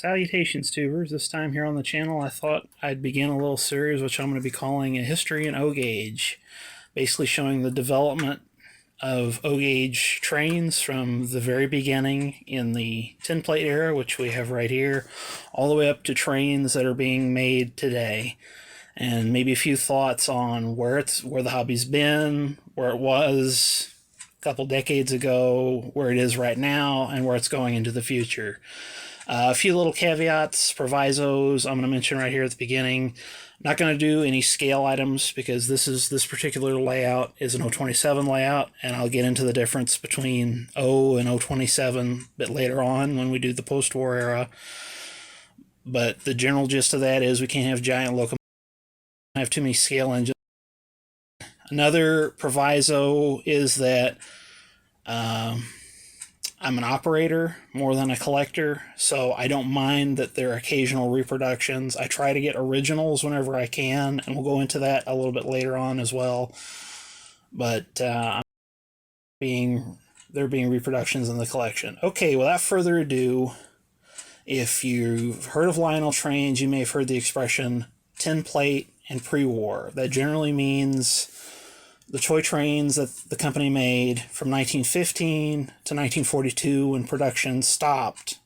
Salutations, tubers. This time here on the channel, I thought I'd begin a little series which I'm going to be calling A History in O-Gauge, basically showing the development of O-Gauge trains from the very beginning in the tinplate era, which we have right here, all the way up to trains that are being made today. And maybe a few thoughts on where the hobby's been, where it was a couple decades ago, where it is right now, and where it's going into the future. A few little caveats, provisos I'm going to mention right here at the beginning. Not going to do any scale items because this particular layout is an 027 layout, and I'll get into the difference between O and 027 a bit later on when we do the post-war era. But the general gist of that is we can't have giant locomotives, have too many scale engines. Another proviso is that I'm an operator more than a collector, so I don't mind that there are occasional reproductions. I try to get originals whenever I can, and we'll go into that a little bit later on as well. But there being reproductions in the collection. Okay, without further ado, if you've heard of Lionel trains, you may have heard the expression tinplate and pre-war. That generally means the toy trains that the company made from 1915 to 1942 when production stopped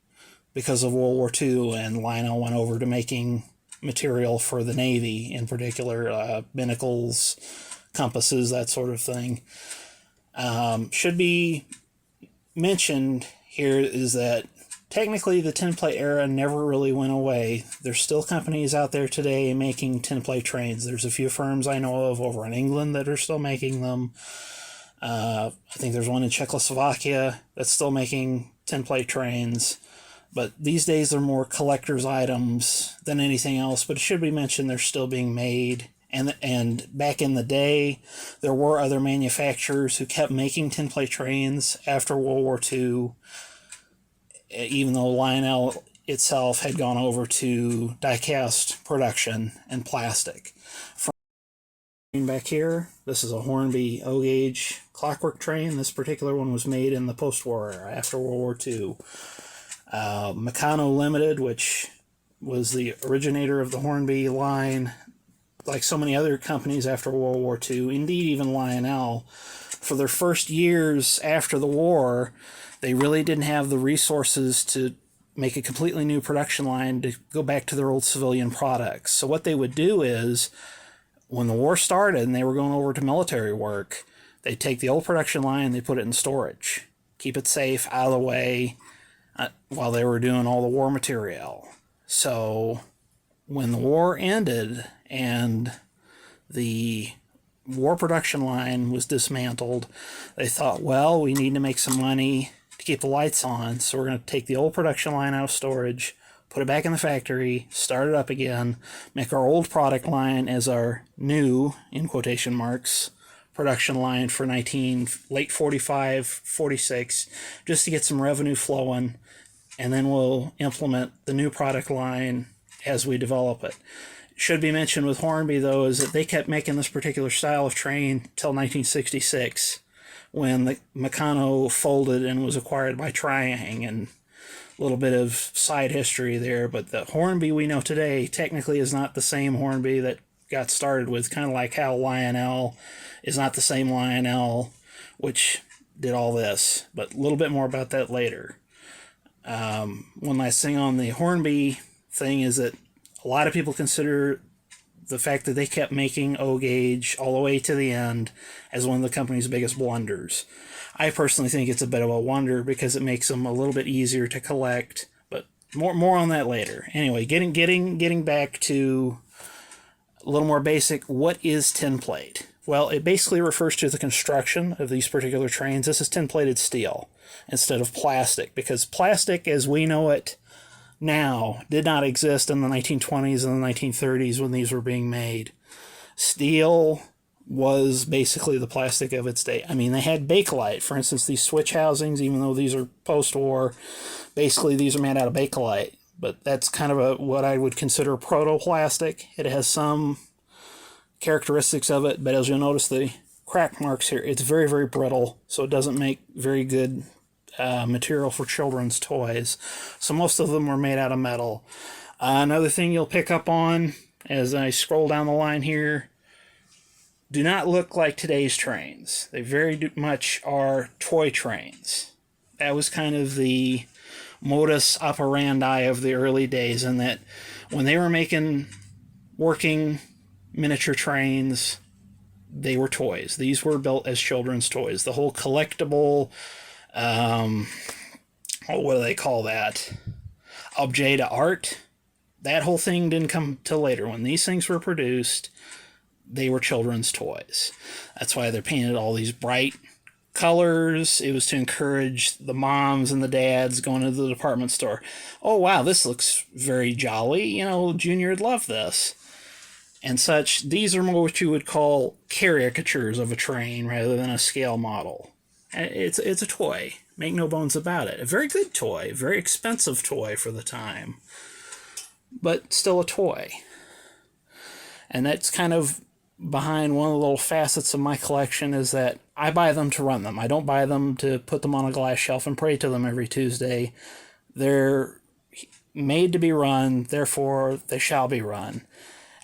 because of World War II, and Lionel went over to making material for the Navy, in particular, binnacles, compasses, that sort of thing. Should be mentioned here is that technically the tinplate era never really went away. There's still companies out there today making tinplate trains. There's a few firms I know of over in England that are still making them. I think there's one in Czechoslovakia that's still making tinplate trains. But these days they're more collector's items than anything else. But it should be mentioned they're still being made. And back in the day, there were other manufacturers who kept making tinplate trains after World War II, even though Lionel itself had gone over to die-cast production and plastic. From back here, this is a Hornby O-Gauge clockwork train. This particular one was made in the post-war era, after World War II. Meccano Limited, which was the originator of the Hornby line, like so many other companies after World War II, indeed even Lionel, for their first years after the war, they really didn't have the resources to make a completely new production line to go back to their old civilian products. So what they would do is, when the war started and they were going over to military work, they'd take the old production line and they put it in storage. Keep it safe, out of the way, while they were doing all the war material. So when the war ended and the war production line was dismantled, they thought, well, we need to make some money to keep the lights on, so we're going to take the old production line out of storage, put it back in the factory, start it up again, make our old product line as our new, in quotation marks, production line for late 45, 46, just to get some revenue flowing, and then we'll implement the new product line as we develop it. Should be mentioned with Hornby, though, is that they kept making this particular style of train till 1966, when the Meccano folded and was acquired by Triang, and a little bit of side history there. But the Hornby we know today technically is not the same Hornby that got started with, kind of like how Lionel is not the same Lionel which did all this. But a little bit more about that later. One last thing on the Hornby thing is that a lot of people consider the fact that they kept making O-Gauge all the way to the end as one of the company's biggest blunders. I personally think it's a bit of a wonder because it makes them a little bit easier to collect, but more on that later. Anyway, getting back to a little more basic, what is tinplate? Well, it basically refers to the construction of these particular trains. This is tin-plated steel instead of plastic, because plastic as we know it now did not exist in the 1920s and the 1930s when these were being made. Steel was basically the plastic of its day. I mean, they had Bakelite. For instance, these switch housings, even though these are post-war, basically these are made out of Bakelite. But that's kind of what I would consider protoplastic. It has some characteristics of it, but as you'll notice the crack marks here, it's very, very brittle, so it doesn't make very good material for children's toys. So most of them were made out of metal. Another thing you'll pick up on as I scroll down the line here, do not look like today's trains. They very much are toy trains. That was kind of the modus operandi of the early days, in that when they were making working miniature trains, they were toys. These were built as children's toys. The whole collectible, what do they call that? Objet d'art. That whole thing didn't come till later. When these things were produced, they were children's toys. That's why they're painted all these bright colors. It was to encourage the moms and the dads going to the department store. Oh, wow, this looks very jolly. You know, Junior would love this. And such. These are more what you would call caricatures of a train rather than a scale model. It's a toy. Make no bones about it. A very good toy. Very expensive toy for the time. But still a toy. And that's kind of behind one of the little facets of my collection, is that I buy them to run them. I don't buy them to put them on a glass shelf and pray to them every Tuesday. They're made to be run, therefore they shall be run.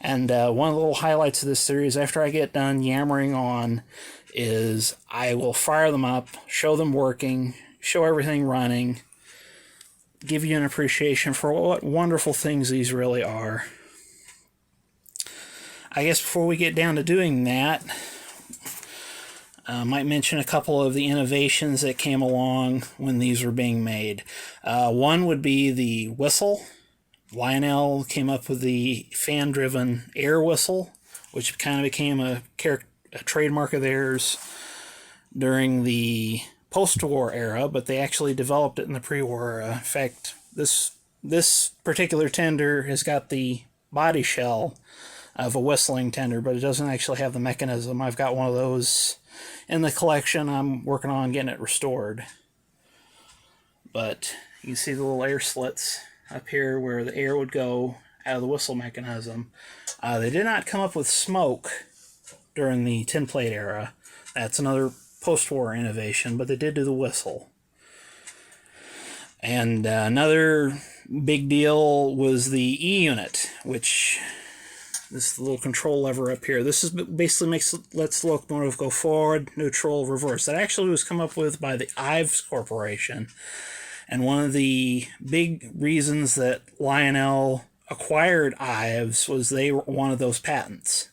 And one of the little highlights of this series, after I get done yammering on, is I will fire them up, show them working, show everything running, give you an appreciation for what wonderful things these really are. I guess before we get down to doing that, I might mention a couple of the innovations that came along when these were being made. One would be the whistle. Lionel came up with the fan-driven air whistle, which kind of became a trademark of theirs during the post-war era, but they actually developed it in the pre-war era. In fact, this particular tender has got the body shell of a whistling tender, but it doesn't actually have the mechanism. I've got one of those in the collection. I'm working on getting it restored. But you can see the little air slits up here where the air would go out of the whistle mechanism. They did not come up with smoke during the tinplate era. That's another post-war innovation, but they did do the whistle. And another big deal was the E-unit, which this little control lever up here. This is basically lets the locomotive go forward, neutral, reverse. That actually was come up with by the Ives Corporation. And one of the big reasons that Lionel acquired Ives was they wanted those patents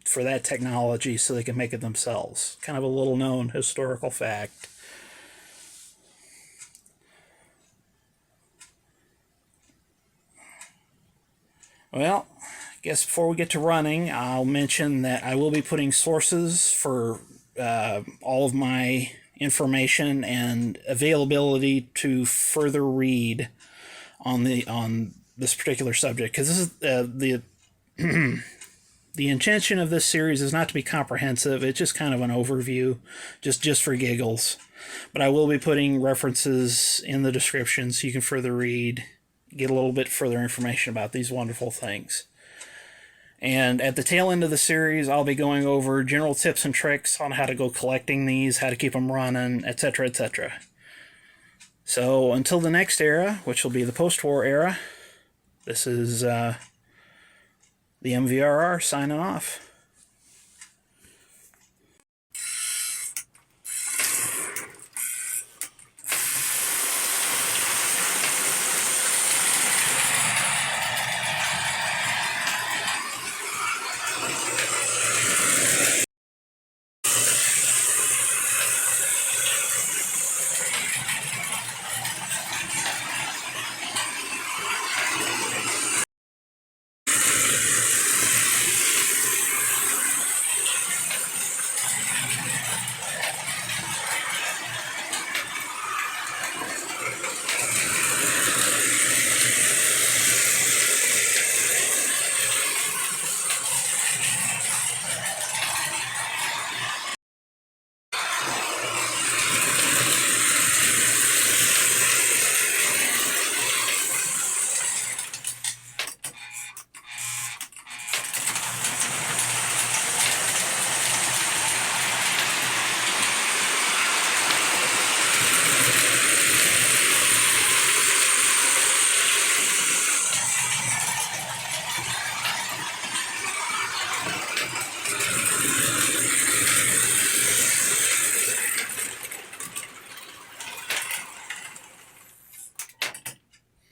for that technology so they could make it themselves. Kind of a little known historical fact. Well, I guess before we get to running, I'll mention that I will be putting sources for all of my information and availability to further read on this particular subject, because this is the intention of this series is not to be comprehensive. It's just kind of an overview, just for giggles. But I will be putting references in the description so you can further read, get a little bit further information about these wonderful things. And at the tail end of the series, I'll be going over general tips and tricks on how to go collecting these, how to keep them running, etc., etc. So until the next era, which will be the post-war era, this is the MVRR signing off.